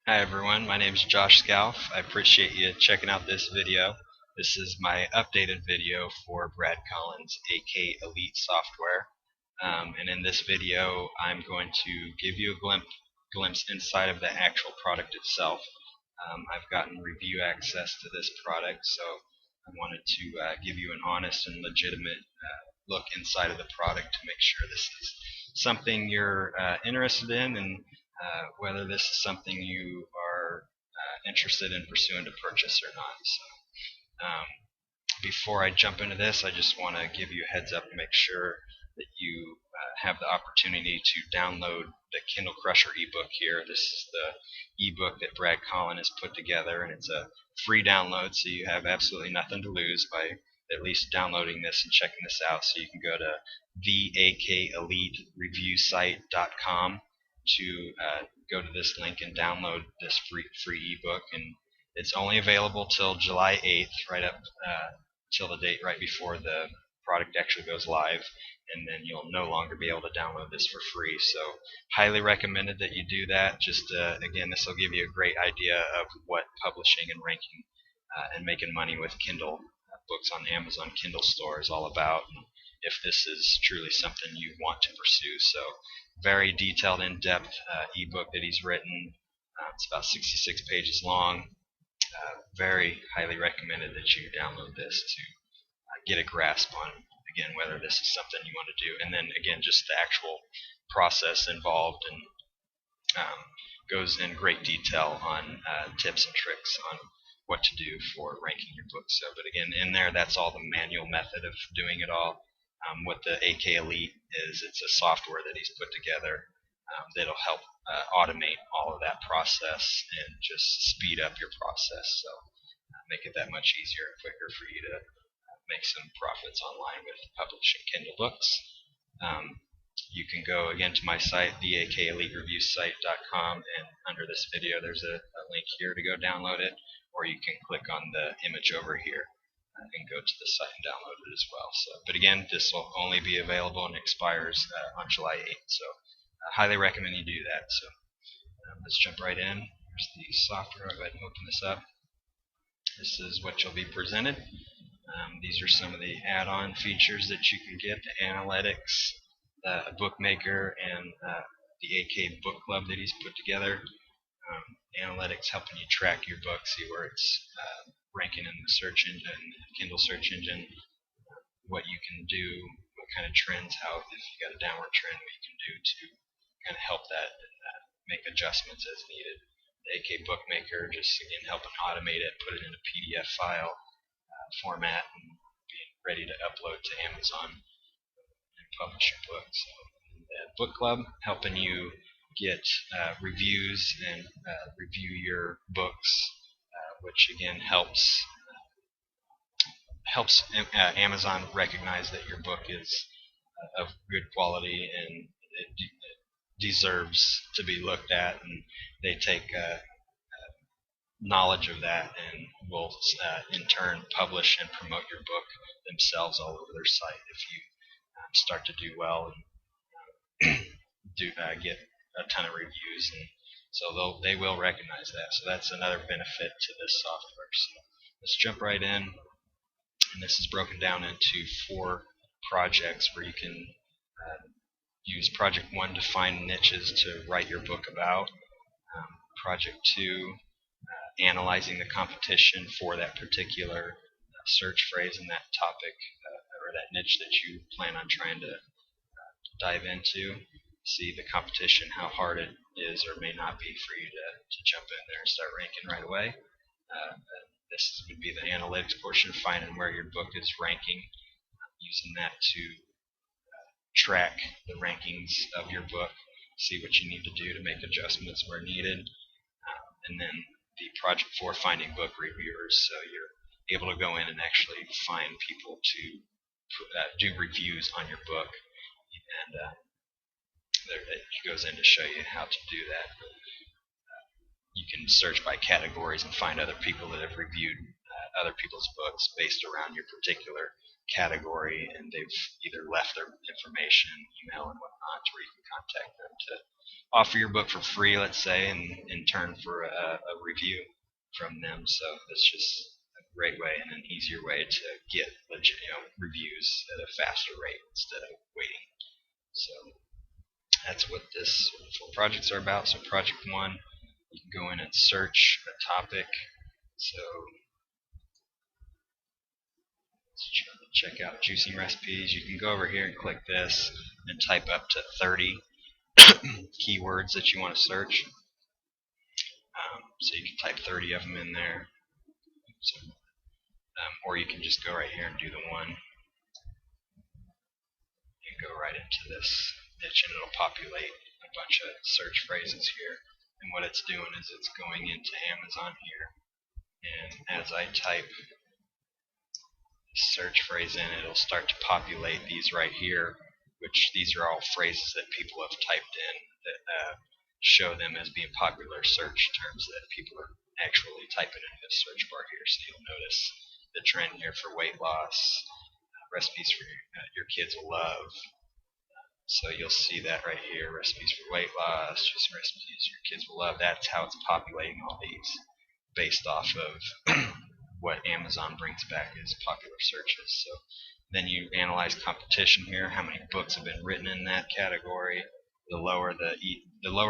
Hi everyone, my name is Josh Scalf. I appreciate you checking out this video. This is my updated video for Brad Callen's AK Elite software. And in this video, I'm going to give you a glimpse inside of the actual product itself. I've gotten review access to this product, so I wanted to give you an honest and legitimate look inside of the product to make sure this is something you're interested in, and whether this is something you are interested in pursuing to purchase or not. So, before I jump into this, I just want to give you a heads up and make sure that you have the opportunity to download the Kindle Crusher ebook here. This is the ebook that Brad Callen has put together, and it's a free download, so you have absolutely nothing to lose by at least downloading this and checking this out. So you can go to theakelitereviewsite.com to go to this link and download this free ebook, and it's only available till July 8th, right up till the date right before the product actually goes live, and then you'll no longer be able to download this for free. So highly recommended that you do that. Just again, this will give you a great idea of what publishing and ranking and making money with Kindle books on Amazon Kindle store is all about, and if this is truly something you want to pursue. So very detailed, in-depth ebook that he's written. It's about 66 pages long. Very highly recommended that you download this to get a grasp on, again, whether this is something you want to do, and then again, just the actual process involved, and goes in great detail on tips and tricks on what to do for ranking your book. So, but again, in there, that's all the manual method of doing it all. What the AK Elite is, it's a software that he's put together that'll help automate all of that process and just speed up your process. So make it that much easier and quicker for you to make some profits online with publishing Kindle books. You can go again to my site, theakelitereviewsite.com, and under this video there's a link here to go download it, or you can click on the image over here and go to the site and download it as well. So, but again, this will only be available and expires on July 8th. So highly recommend you do that. So let's jump right in. Here's the software. I'll go ahead and open this up. This is what you'll be presented. These are some of the add-on features that you can get: the analytics, a bookmaker, and the AK book club that he's put together. Analytics helping you track your book, see where it's ranking in the search engine, Kindle search engine, what you can do, what kind of trends, how if you got a downward trend, what you can do to kind of help that and make adjustments as needed. The AK Bookmaker just again helping automate it, put it in a PDF file format, and being ready to upload to Amazon and publish your book. So the book club helping you get reviews and review your books, which again helps Amazon recognize that your book is of good quality and it deserves to be looked at, and they take knowledge of that and will in turn publish and promote your book themselves all over their site if you start to do well and get a ton of reviews, and so they will recognize that. So that's another benefit to this software. So let's jump right in, and this is broken down into 4 projects where you can use project 1 to find niches to write your book about, project 2 analyzing the competition for that particular search phrase and that topic or that niche that you plan on trying to dive into, see the competition, how hard it is or may not be for you to jump in there and start ranking right away. This would be the analytics portion, finding where your book is ranking, using that to track the rankings of your book, see what you need to do to make adjustments where needed, and then the project 4, finding book reviewers, so you're able to go in and actually find people to do reviews on your book, and it goes in to show you how to do that. You can search by categories and find other people that have reviewed other people's books based around your particular category, and they've either left their information, email, and whatnot, where you can contact them to offer your book for free, let's say, and in turn for a review from them. So that's just a great way and an easier way to get legit, reviews at a faster rate instead of waiting. So that's what this four projects are about. So project 1, you can go in and search a topic. So let's check out juicing recipes. You can go over here and click this and type up to 30 keywords that you want to search. So you can type 30 of them in there. So, or you can just go right here and do the one and go right into this niche, and it'll populate a bunch of search phrases here. And what it's doing is it's going into Amazon here, and as I type search phrase in, it'll start to populate these right here, which these are all phrases that people have typed in that show them as being popular search terms that people are actually typing in this search bar here. So you'll notice the trend here for weight loss, recipes for your kids will love. So you'll see that right here, recipes for weight loss, just recipes your kids will love. That's how it's populating all these based off of what Amazon brings back as popular searches. So then you analyze competition here, how many books have been written in that category. The lower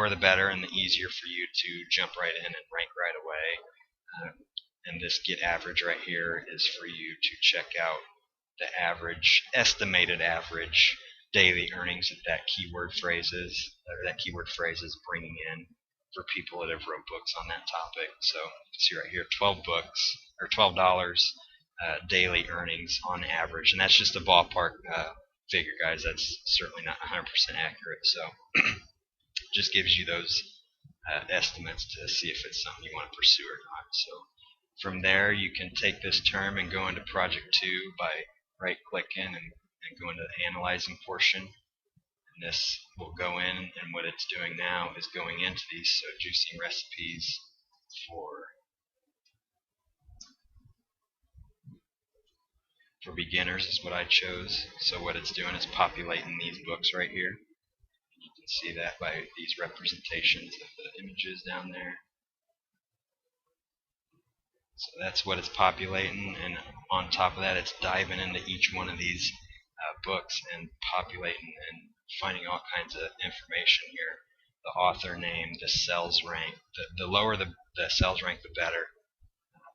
the better, and the easier for you to jump right in and rank right away. And this get average right here is for you to check out the estimated average daily earnings that keyword phrase is bringing in for people that have wrote books on that topic. So you can see right here, 12 books or $12 daily earnings on average, and that's just a ballpark figure, guys. That's certainly not 100% accurate. So just gives you those estimates to see if it's something you want to pursue or not. So from there, you can take this term and go into project 2 by right-clicking and go into the analyzing portion. And this will go in, and what it's doing now is going into these. So juicing recipes for beginners is what I chose. So what it's doing is populating these books right here. You can see that by these representations of the images down there. So that's what it's populating, and on top of that, it's diving into each one of these books and populating and finding all kinds of information here. The author name, the sales rank. The lower the sales rank, the better.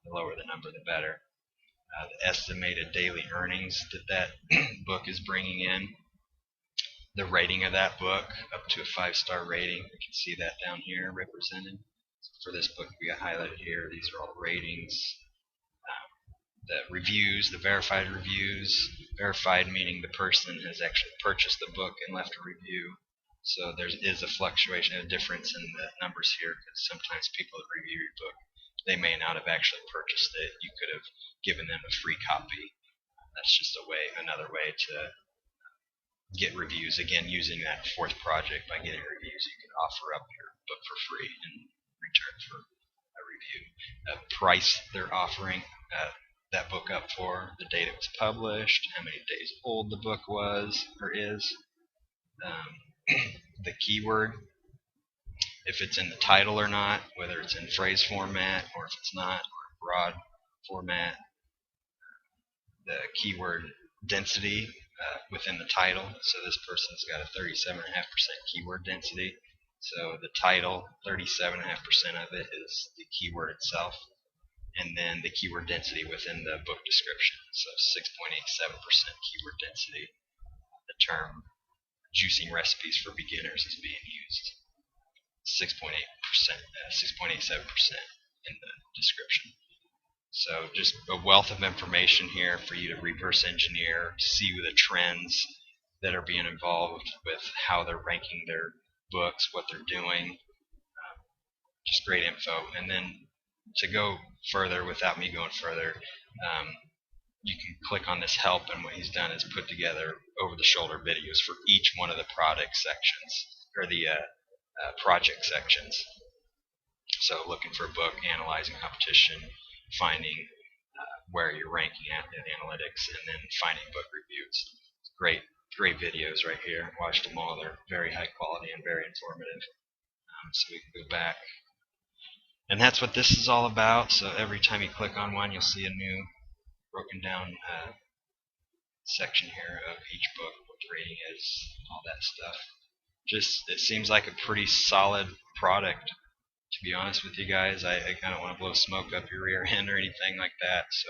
The lower the number, the better. The estimated daily earnings that book is bringing in. The rating of that book, up to a 5-star rating. You can see that down here represented. For this book we got highlighted here. These are all ratings. The reviews, the verified reviews. Verified meaning the person has actually purchased the book and left a review. So there is a fluctuation, a difference in the numbers here, because sometimes people that review your book, they may not have actually purchased it. You could have given them a free copy. That's just another way to get reviews. Again, using that 4th project, by getting reviews, you can offer up your book for free in return for a review. Price they're offering that book up for, the date it was published, how many days old the book was or is, the keyword, if it's in the title or not, whether it's in phrase format or if it's not, or broad format, the keyword density within the title. So this person's got a 37.5% keyword density. So the title, 37.5% of it is the keyword itself, and then the keyword density within the book description. So 6.87% keyword density. The term juicing recipes for beginners is being used. 6.87% in the description. So just a wealth of information here for you to reverse engineer, to see the trends that are being involved with how they're ranking their books, what they're doing. Just great info. And then to go further, without me going further, you can click on this help, and what he's done is put together over-the-shoulder videos for each one of the product sections, or the project sections. So looking for a book, analyzing competition, finding where you're ranking at in analytics, and then finding book reviews. Great videos right here. Watched them all. They're very high quality and very informative. So we can go back. And that's what this is all about. So every time you click on one, you'll see a new broken down section here of each book, what the rating is, all that stuff. Just, it seems like a pretty solid product, to be honest with you guys. I kind of want to blow smoke up your rear end or anything like that. So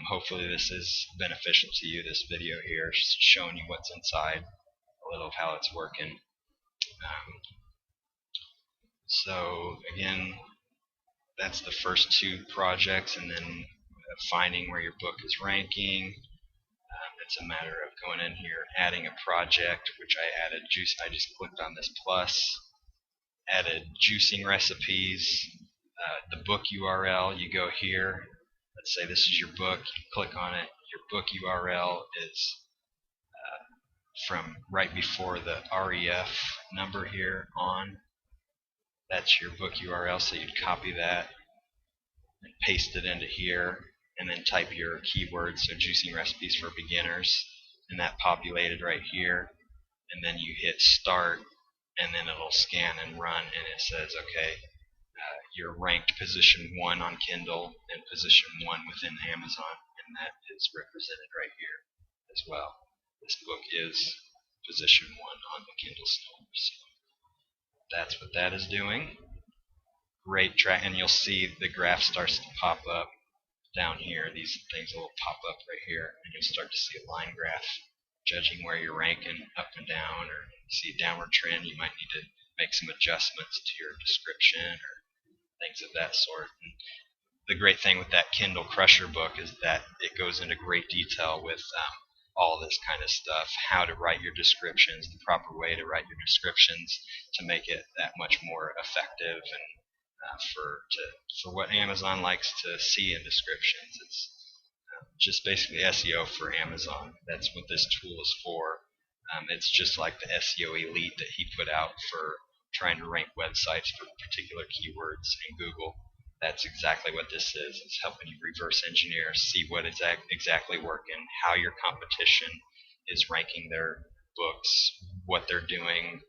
hopefully this is beneficial to you, this video here, showing you what's inside, a little of how it's working. So again, that's the first two projects, and then finding where your book is ranking. It's a matter of going in here, adding a project, which I added I just clicked on this plus, added juicing recipes, the book URL, you go here, let's say this is your book, you click on it, your book URL is from right before the REF number here on, that's your book URL, so you'd copy that and paste it into here, and then type your keywords, so juicing recipes for beginners, and that populated right here, and then you hit start, and then it'll scan and run, and it says, okay, you're ranked position 1 on Kindle and position 1 within Amazon, and that is represented right here as well. This book is position 1 on the Kindle store, so that's what that is doing. Great track, and you'll see the graph starts to pop up down here. These things will pop up right here, and you'll start to see a line graph judging where you're ranking up and down, or you see a downward trend. You might need to make some adjustments to your description or things of that sort. And the great thing with that Kindle Crusher book is that it goes into great detail with all this kind of stuff, how to write your descriptions, the proper way to write your descriptions to make it that much more effective and for what Amazon likes to see in descriptions. It's just basically SEO for Amazon. That's what this tool is for. It's just like the SEO Elite that he put out for trying to rank websites for particular keywords in Google. That's exactly what this is. It's helping you reverse engineer, see what is exactly working, how your competition is ranking their books, what they're doing,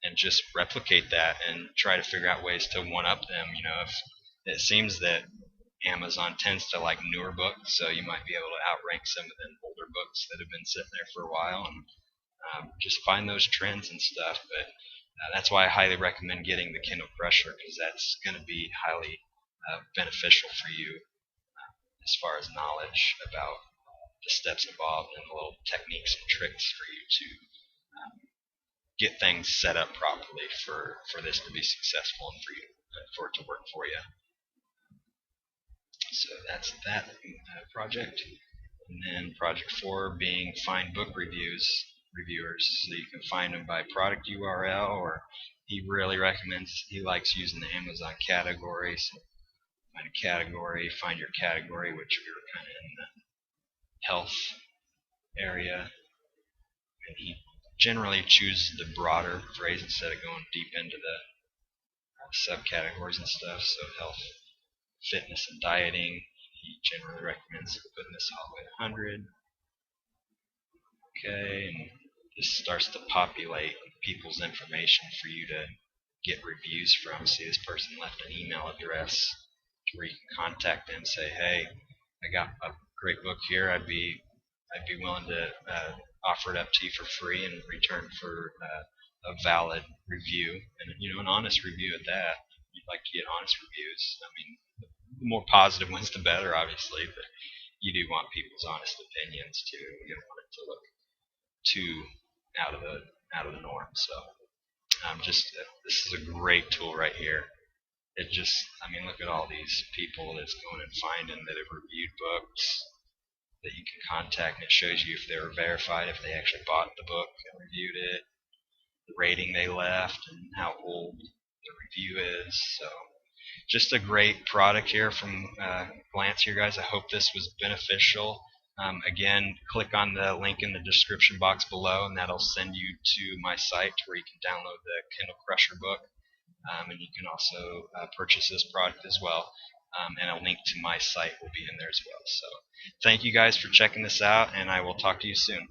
and just replicate that and try to figure out ways to one-up them. You know, if it seems that Amazon tends to like newer books, so you might be able to outrank some of the older books that have been sitting there for a while, and just find those trends and stuff. But that's why I highly recommend getting the Kindle Crusher, because that's going to be highly beneficial for you as far as knowledge about the steps involved and the little techniques and tricks for you to get things set up properly for this to be successful and for you for it to work for you. So that's that project. And then project 4 being find book reviewers, so you can find them by product URL, or he really recommends, he likes using the Amazon categories. Find a category, find your category, which we were kind of in the health area, and he generally chooses the broader phrase instead of going deep into the subcategories and stuff. So health, fitness, and dieting, he generally recommends putting this all the way to 100. Okay, and this starts to populate people's information for you to get reviews from. See, this person left an email address where you can contact them and say, hey, I got a great book here. I'd be willing to offer it up to you for free in return for a valid review, and an honest review at that. You'd like to get honest reviews. I mean, the more positive ones, the better, obviously, but you do want people's honest opinions too. You don't want it to look too out of the norm. So, this is a great tool right here. It just, look at all these people that's going and finding that have reviewed books that you can contact, and it shows you if they were verified, if they actually bought the book and reviewed it, the rating they left, and how old the review is. So just a great product here from glance here, guys. I hope this was beneficial. Again, click on the link in the description box below, and that'll send you to my site where you can download the Kindle Crusher book, and you can also purchase this product as well. and a link to my site will be in there as well. So thank you guys for checking this out, and I will talk to you soon.